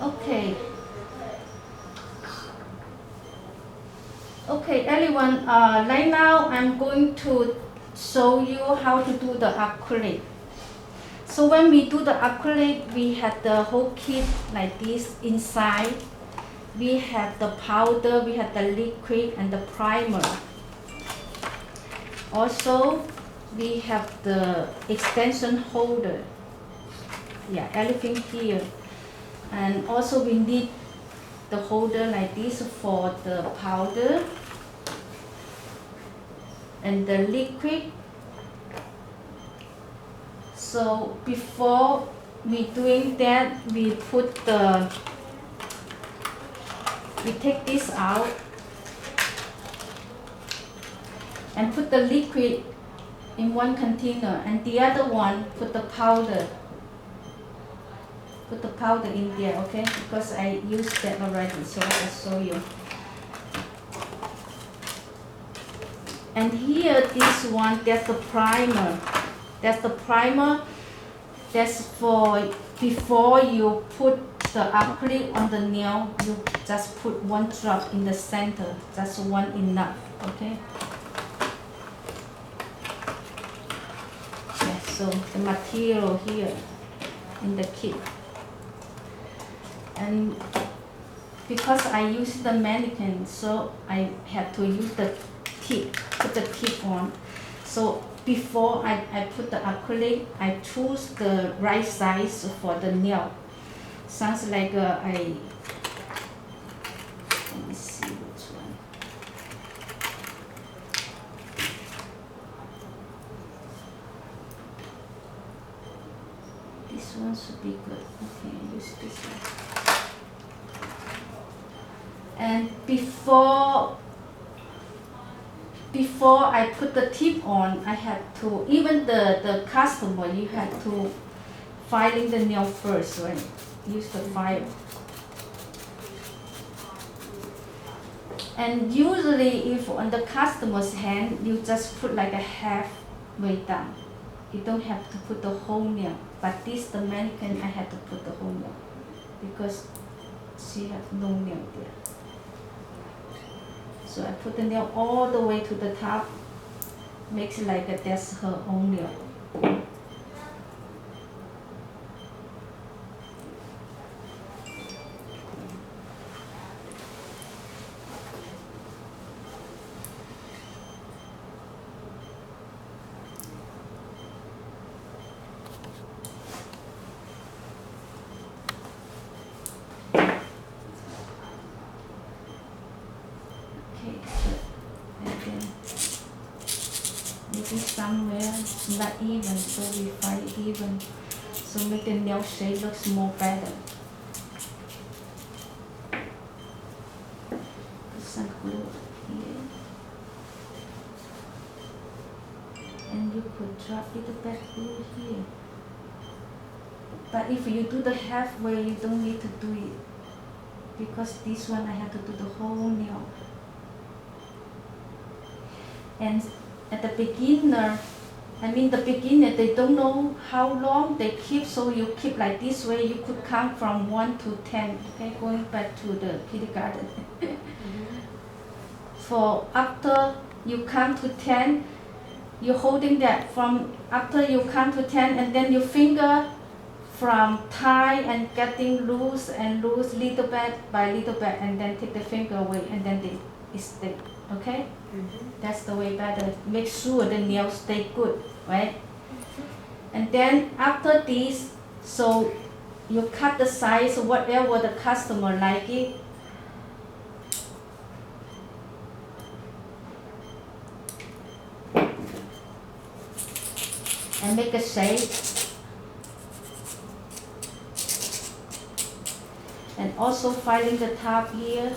Okay. Okay, everyone. Right now I'm going to show you how to do the acrylic. So when we do the acrylic, we have the whole kit like this inside. We have the powder, we have the liquid and the primer. Also, we have the extension holder. Yeah, everything here. And also we need the holder like this for the powder and the liquid. So before we doing that, we take this out and put the liquid in one container, and the other one put the powder. Put the powder in there, okay? Because I used that already, so I'll show you. And here, this one, that's the primer. That's the primer. That's for before you put the acrylic on the nail, you just put one drop in the center. Just one enough, okay? Yeah, so the material here in the kit. And because I use the mannequin, so I have to use the tip, put the tip on. So before I put the acrylic, I choose the right size for the nail. Sounds like let me see which one. This one should be good. Okay, I use this one. And before I put the tip on, I had to, even the customer, you had to filing the nail first, right? Use the file. And usually if on the customer's hand, you just put like a half way down. You don't have to put the whole nail. But this, the mannequin, I had to put the whole nail because she has no nail there. So I put the nail all the way to the top, makes it like that's her own nail. Maybe somewhere not even, so we find it even, so make the nail shape looks more better. Put some glue here, and you could drop little bit glue here. But if you do the halfway, you don't need to do it, because this one I have to do the whole nail. And at the beginner, they don't know how long they keep, so you keep like this way, you could count from 1 to 10, okay, going back to the kindergarten. For after you count to 10, you're holding that from after you count to 10, and then your finger from tie and getting loose and loose little bit by little bit, and then take the finger away, and then they stay, okay? That's the way better. Make sure the nails stay good, right? And then after this, so you cut the size whatever the customer like it. and make a shape. And also filing the top here.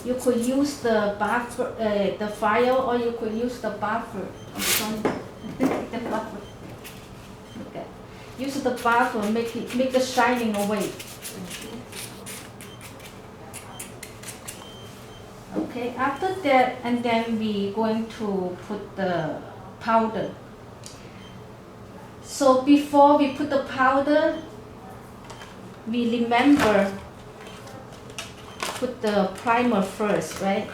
You could use the buffer, the file, or you could use the buffer. I'm sorry. The buffer. Okay. Use the buffer, make the shining away. Okay, after that, and then we going to put the powder. So before we put the powder, we remember put the primer first, right?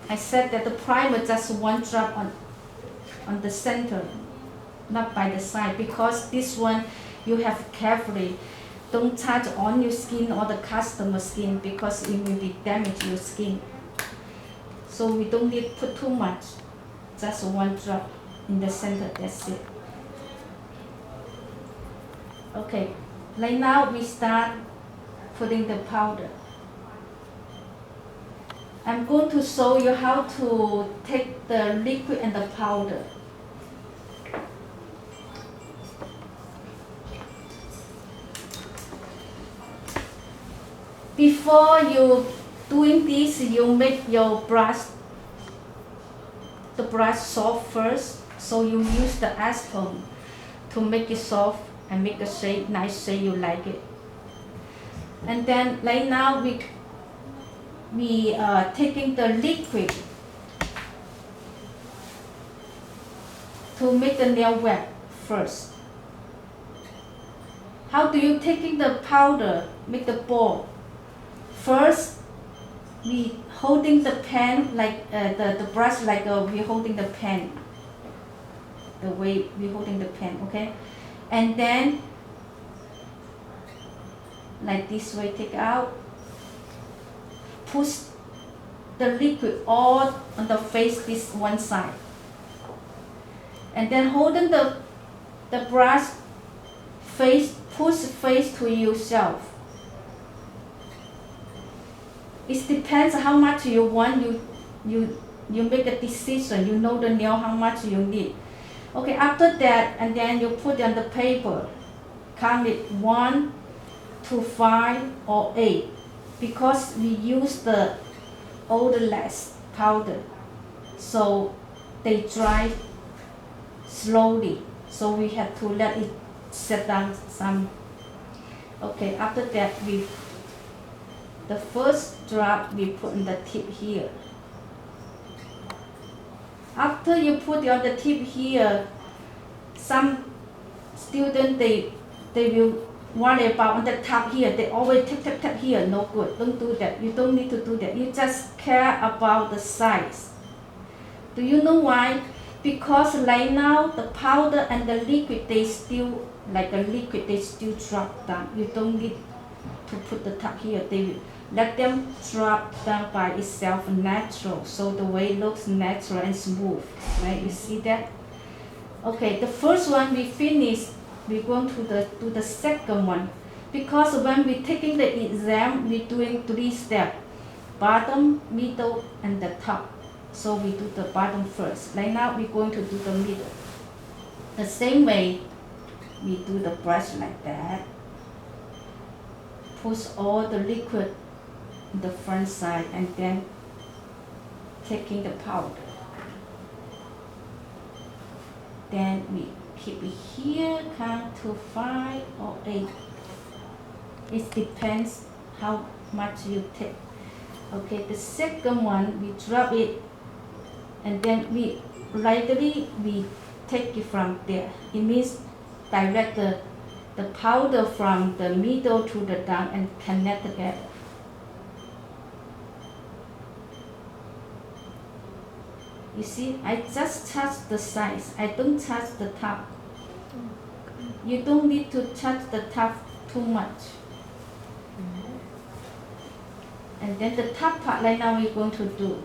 I said that the primer just one drop on the center, not by the side, because this one you have carefully. Don't touch on your skin or the customer skin because it will be damage your skin. So we don't need to put too much, just one drop in the center, that's it. Okay, right now we start putting the powder. I'm going to show you how to take the liquid and the powder. Before you doing this, you make your brush, the brush soft first. So you use the acetone to make it soft and make a shape, nice shape you like it. And then right now we are taking the liquid to make the nail wet first. How do you taking the powder, make the ball? First, we holding the pen like the brush like we holding the pen. The way we holding the pen, okay? And then like this way, take out. Push the liquid all on the face this one side. And then holding the brush face, push face to yourself. It depends how much you want. You make a decision. You know the nail how much you need. Okay, after that, and then you put it on the paper. Count it 1 to 5 or 8, because we use the odorless powder, so they dry slowly. So we have to let it set down some. Okay, after that the first drop we put in the tip here. After you put it on the tip here, some students they will worry about on the top here. They always tap here. No good. Don't do that. You don't need to do that. You just care about the size. Do you know why? Because right now the powder and the liquid they still like the liquid they still drop down. You don't need to put the top here. They let them drop down by itself natural, so the way it looks natural and smooth, right? You see that? Okay, the first one we finished. We're going to do the second one, because when we're taking the exam, we're doing 3 steps: bottom, middle, and the top. So we do the bottom first. Right now we're going to do the middle. The same way, we do the brush like that. Push all the liquid in the front side, and then taking the powder. Then we keep it here, count to 5 or 8. It depends how much you take. Okay, the second one, we drop it, and then we lightly take it from there. It means direct the powder from the middle to the down and connect together. You see, I just touch the sides. I don't touch the top. You don't need to touch the top too much. And then the top part right now we're going to do.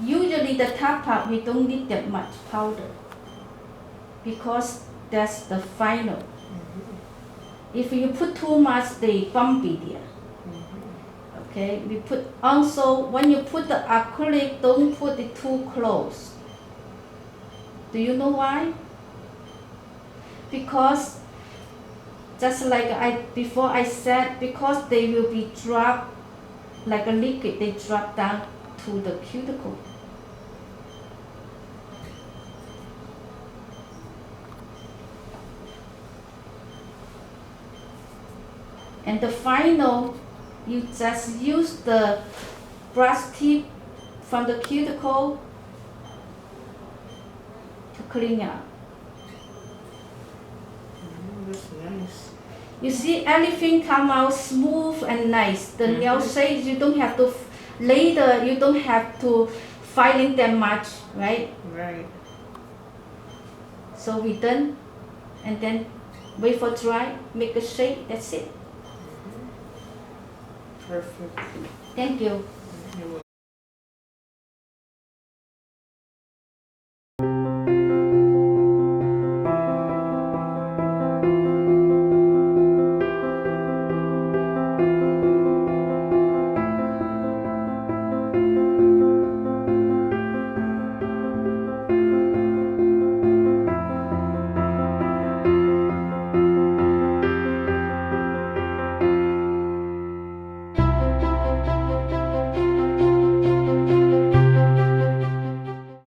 Usually the top part we don't need that much powder, because that's the final. If you put too much, they bumpy there. Okay, we put also when you put the acrylic, don't put it too close. Do you know why? Because just like before I said, because they will be dropped like a liquid, they drop down to the cuticle. And the final, you just use the brush tip from the cuticle to clean up. That's nice. You see, everything come out smooth and nice. The nail shades, you don't have to later. You don't have to filing them much, right? Right. So we done, and then wait for dry. Make a shape. That's it. Perfect. Thank you. You're welcome.